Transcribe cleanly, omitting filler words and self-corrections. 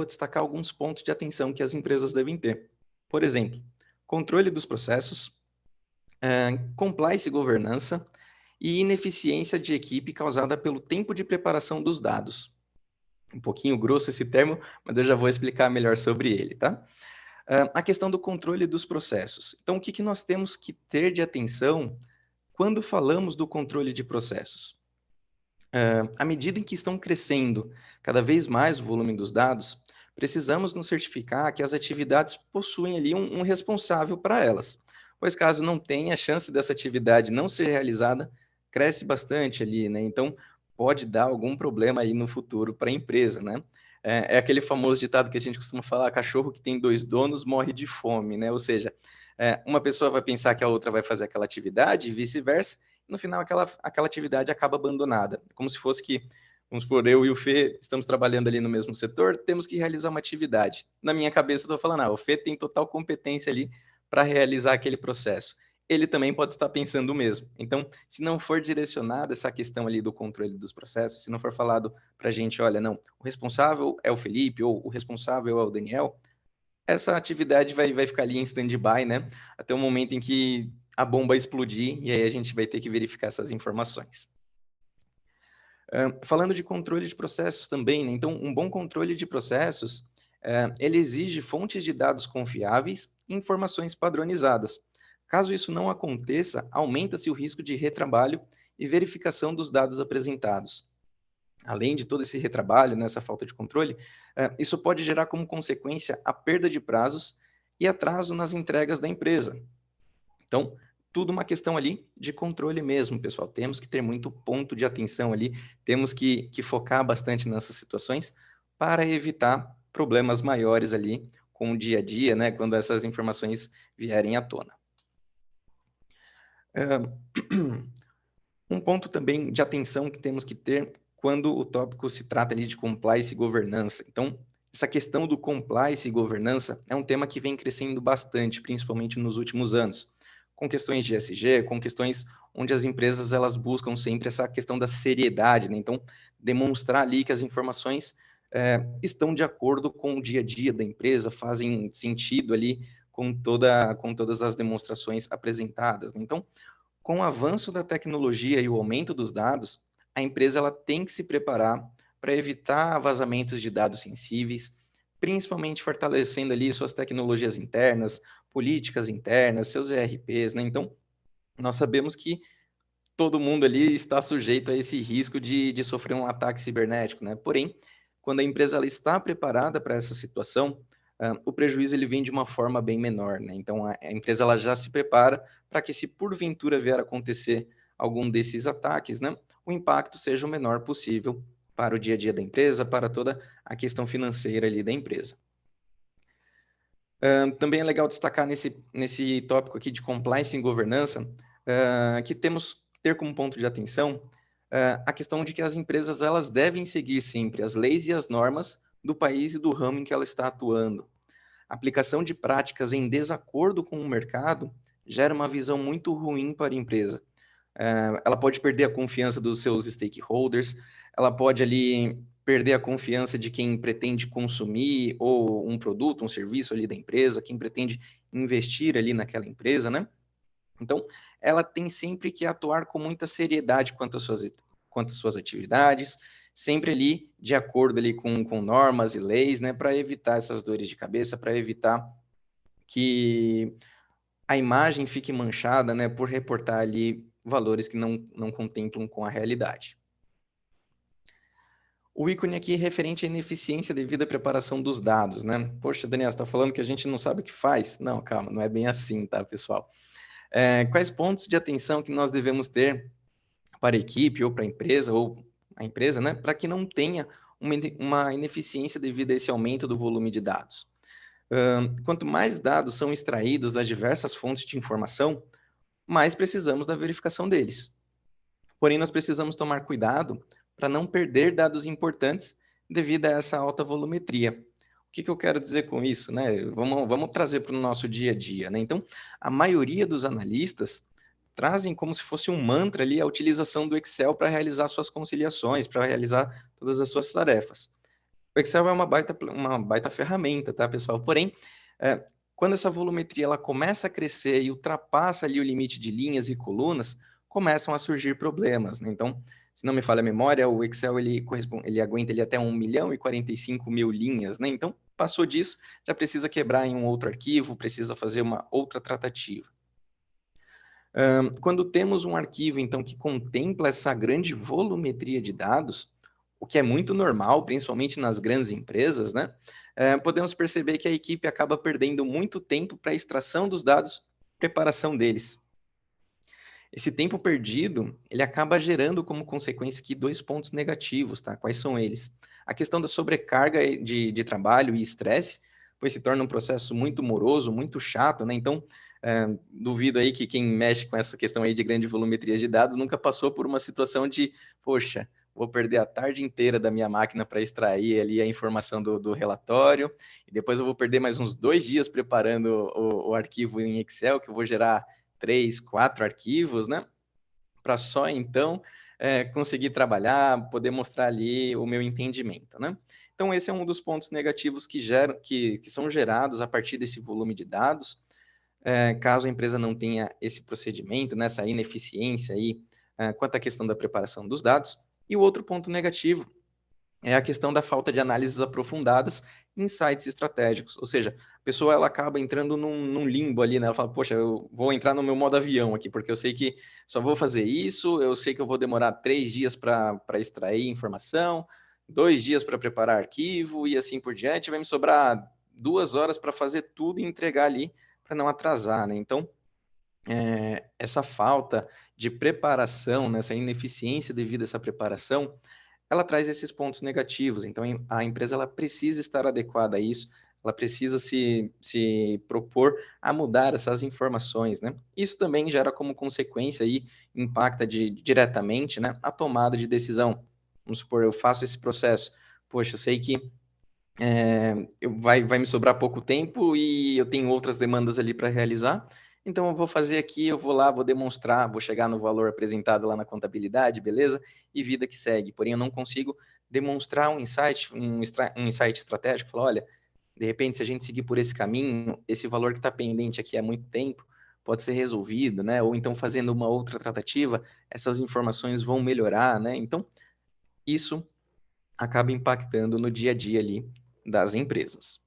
vou destacar alguns pontos de atenção que as empresas devem ter. Por exemplo, controle dos processos, compliance e governança e ineficiência de equipe causada pelo tempo de preparação dos dados. Um pouquinho grosso esse termo, mas eu já vou explicar melhor sobre ele, tá? A questão do controle dos processos. Então, o que nós temos que ter de atenção quando falamos do controle de processos? À medida em que estão crescendo cada vez mais o volume dos dados, precisamos nos certificar que as atividades possuem ali um responsável para elas, pois caso não tenha, a chance dessa atividade não ser realizada cresce bastante ali, né? Então, pode dar algum problema aí no futuro para a empresa, né? É aquele famoso ditado que a gente costuma falar, cachorro que tem dois donos morre de fome, né? Ou seja, uma pessoa vai pensar que a outra vai fazer aquela atividade e vice-versa, no final aquela atividade acaba abandonada. Como se fosse que, vamos supor, eu e o Fê estamos trabalhando ali no mesmo setor, temos que realizar uma atividade. Na minha cabeça eu estou falando, o Fê tem total competência ali para realizar aquele processo. Ele também pode estar pensando o mesmo. Então, se não for direcionada essa questão ali do controle dos processos, se não for falado para a gente, olha, não, o responsável é o Felipe ou o responsável é o Daniel, essa atividade vai ficar ali em stand-by, né? Até o momento em que a bomba explodir, e aí a gente vai ter que verificar essas informações. Falando de controle de processos também, né? Então, um bom controle de processos, ele exige fontes de dados confiáveis e informações padronizadas. Caso isso não aconteça, aumenta-se o risco de retrabalho e verificação dos dados apresentados. Além de todo esse retrabalho, né, essa falta de controle, isso pode gerar como consequência a perda de prazos e atraso nas entregas da empresa. Então, tudo uma questão ali de controle mesmo, pessoal. Temos que ter muito ponto de atenção ali, temos que focar bastante nessas situações para evitar problemas maiores ali com o dia a dia, né, quando essas informações vierem à tona. Um ponto também de atenção que temos que ter quando o tópico se trata ali de compliance e governança. Então, essa questão do compliance e governança é um tema que vem crescendo bastante, principalmente nos últimos anos, com questões de ESG, com questões onde as empresas elas buscam sempre essa questão da seriedade, né? Então, demonstrar ali que as informações estão de acordo com o dia a dia da empresa, fazem sentido ali com todas as demonstrações apresentadas, né? Então, com o avanço da tecnologia e o aumento dos dados, a empresa ela tem que se preparar para evitar vazamentos de dados sensíveis, principalmente fortalecendo ali suas tecnologias internas, políticas internas, seus ERPs, né? Então, nós sabemos que todo mundo ali está sujeito a esse risco de sofrer um ataque cibernético, né? Porém, quando a empresa ela está preparada para essa situação, o prejuízo ele vem de uma forma bem menor, né? Então, a empresa ela já se prepara para que, se porventura vier a acontecer algum desses ataques, né, o impacto seja o menor possível para o dia a dia da empresa, para toda a questão financeira ali da empresa. Também é legal destacar nesse tópico aqui de compliance e governança, que temos que ter como ponto de atenção a questão de que as empresas elas devem seguir sempre as leis e as normas do país e do ramo em que ela está atuando. A aplicação de práticas em desacordo com o mercado gera uma visão muito ruim para a empresa. Ela pode perder a confiança dos seus stakeholders, ela pode ali perder a confiança de quem pretende consumir ou um produto, um serviço ali da empresa, quem pretende investir ali naquela empresa, né? Então, ela tem sempre que atuar com muita seriedade quanto às suas atividades, sempre ali de acordo ali com normas e leis, né, para evitar essas dores de cabeça, para evitar que a imagem fique manchada, né, por reportar ali valores que não contemplam com a realidade. O ícone aqui é referente à ineficiência devido à preparação dos dados, né? Poxa, Daniel, você está falando que a gente não sabe o que faz? Não, calma, não é bem assim, tá, pessoal? Quais pontos de atenção que nós devemos ter para a equipe ou para a empresa, né, para que não tenha uma ineficiência devido a esse aumento do volume de dados? Quanto mais dados são extraídos das diversas fontes de informação, mais precisamos da verificação deles. Porém, nós precisamos tomar cuidado para não perder dados importantes devido a essa alta volumetria. O que eu quero dizer com isso, né? Vamos trazer para o nosso dia a dia, né? Então, a maioria dos analistas trazem como se fosse um mantra ali a utilização do Excel para realizar suas conciliações, para realizar todas as suas tarefas. O Excel é uma baita ferramenta, tá, pessoal? Porém, é, quando essa volumetria ela começa a crescer e ultrapassa ali o limite de linhas e colunas, começam a surgir problemas, né? Então, se não me falha a memória, o Excel ele aguenta ele até 1.045.000 linhas, né? Então, passou disso, já precisa quebrar em um outro arquivo, precisa fazer uma outra tratativa. Quando temos um arquivo, então, que contempla essa grande volumetria de dados, o que é muito normal, principalmente nas grandes empresas, né? Podemos perceber que a equipe acaba perdendo muito tempo para a extração dos dados, preparação deles. Esse tempo perdido, ele acaba gerando como consequência aqui dois pontos negativos, tá? Quais são eles? A questão da sobrecarga de trabalho e estresse, pois se torna um processo muito moroso, muito chato, né? Então, duvido aí que quem mexe com essa questão aí de grande volumetria de dados nunca passou por uma situação de, poxa, vou perder a tarde inteira da minha máquina para extrair ali a informação do relatório, e depois eu vou perder mais uns 2 dias preparando o arquivo em Excel, que eu vou gerar 3, 4 arquivos, né? Para só então conseguir trabalhar, poder mostrar ali o meu entendimento, né? Então, esse é um dos pontos negativos que são gerados a partir desse volume de dados, caso a empresa não tenha esse procedimento, nessa ineficiência aí, quanto à questão da preparação dos dados. E o outro ponto negativo é a questão da falta de análises aprofundadas em sites estratégicos. Ou seja, a pessoa ela acaba entrando num limbo ali, né? Ela fala, poxa, eu vou entrar no meu modo avião aqui, porque eu sei que só vou fazer isso, eu sei que eu vou demorar 3 dias para extrair informação, 2 dias para preparar arquivo e assim por diante, vai me sobrar 2 horas para fazer tudo e entregar ali para não atrasar, né? Então, essa falta de preparação, né, essa ineficiência devido a essa preparação, ela traz esses pontos negativos. Então, a empresa ela precisa estar adequada a isso, ela precisa se propor a mudar essas informações, né? Isso também gera como consequência aí, impacta diretamente, né, a tomada de decisão. Vamos supor, eu faço esse processo, poxa, eu sei que vai me sobrar pouco tempo e eu tenho outras demandas ali para realizar. Então, eu vou fazer aqui, eu vou lá, vou demonstrar, vou chegar no valor apresentado lá na contabilidade, beleza? E vida que segue. Porém, eu não consigo demonstrar um insight estratégico. Falar, olha, de repente, se a gente seguir por esse caminho, esse valor que está pendente aqui há muito tempo pode ser resolvido, né? Ou então, fazendo uma outra tratativa, essas informações vão melhorar, né? Então, isso acaba impactando no dia a dia ali das empresas.